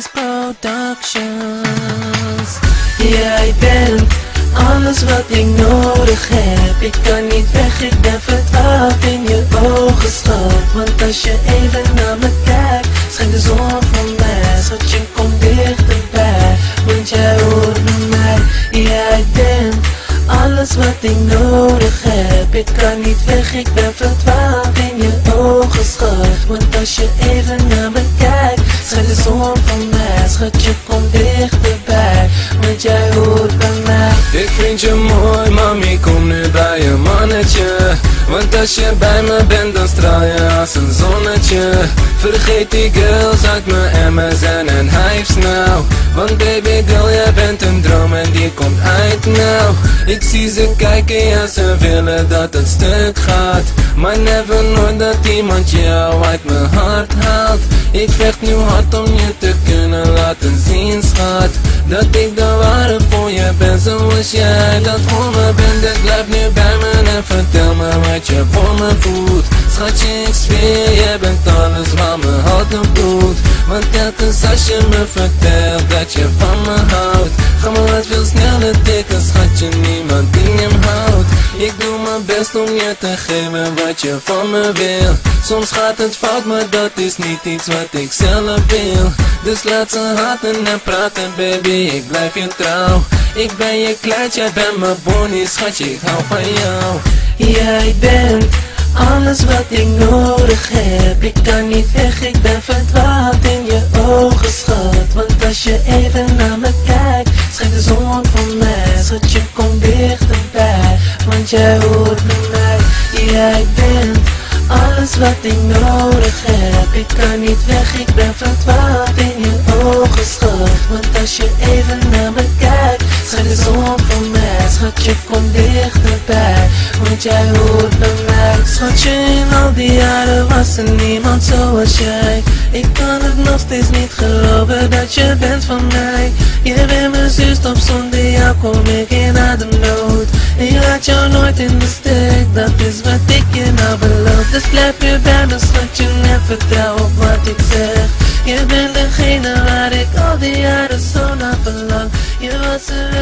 Maurice Productions. Jij bent alles wat ik nodig heb. Ik kan niet weg, ik ben verdwaald in je ogen, schat. Want als je even naar me kijkt, schijnt de zon voor mij. Schat, je komt dichterbij, want jij hoort bij mij. Jij bent alles wat ik nodig heb. Ik kan niet weg, ik ben verdwaald in je ogen, schat. Want als je even naar me kijkt, schijnt de zon voor mij. Schat, je komt dichterbij, want jij hoort bij mij. Ik vind je mooi, mami, kom nu bij je mannetje. Want als je bij me bent, dan straal je als een zonnetje. Vergeet die girls uit mijn MSN en Hives nou. Want baby girl, jij bent een droom en die komt uit nou. Ik zie ze kijken, ja, ze willen dat het stuk gaat. Maar never nooit dat iemand jou uit mijn hart haalt. Ik vecht nu hard om je te kunnen laten zien, schat, dat ik de ware voor je ben zoals jij dat voor me bent. Dus blijf nu bij me en vertel me wat je voor me voelt. Schatje, ik zweer, jij bent alles waar mijn hart op doet. Want telkens als je me vertelt dat je van me houdt, ga me wat veel sneller tikken, schatje, niemand die hem houdt. Ik doe mijn best om je te geven wat je van me wil. Soms gaat het fout, maar dat is niet iets wat ik zelf wil. Dus laat ze haten en praten, baby, ik blijf je trouw. Ik ben je kleid, jij bent mijn bonnie, schatje, ik hou van jou. Jij bent alles wat ik nodig heb. Ik kan niet weg, ik ben verdwaald in je ogen, schat. Want als je even naar me kijkt, schijnt de zon voor mij. Schat, je komt dichterbij, want jij hoort bij mij. Jij bent alles wat ik nodig heb. Ik kan niet weg, ik ben verdwaald in je ogen, schat. Want als je even naar me kijkt, schijnt de zon voor mij. Schat, je komt dichterbij, want jij hoort bij mij. Schatje, in al die jaren was er niemand zoals jij. Ik kan het nog steeds niet geloven dat je bent van mij. Je bent mijn zuster, zonder jou kom ik in ademnood. Ik laat jou nooit in de steek, dat is wat ik je nou beloof. Dus blijf nu bij me, schatje, en vertrouw op wat ik zeg. Je bent degene waar ik al die jaren zo naar verlang. Je was er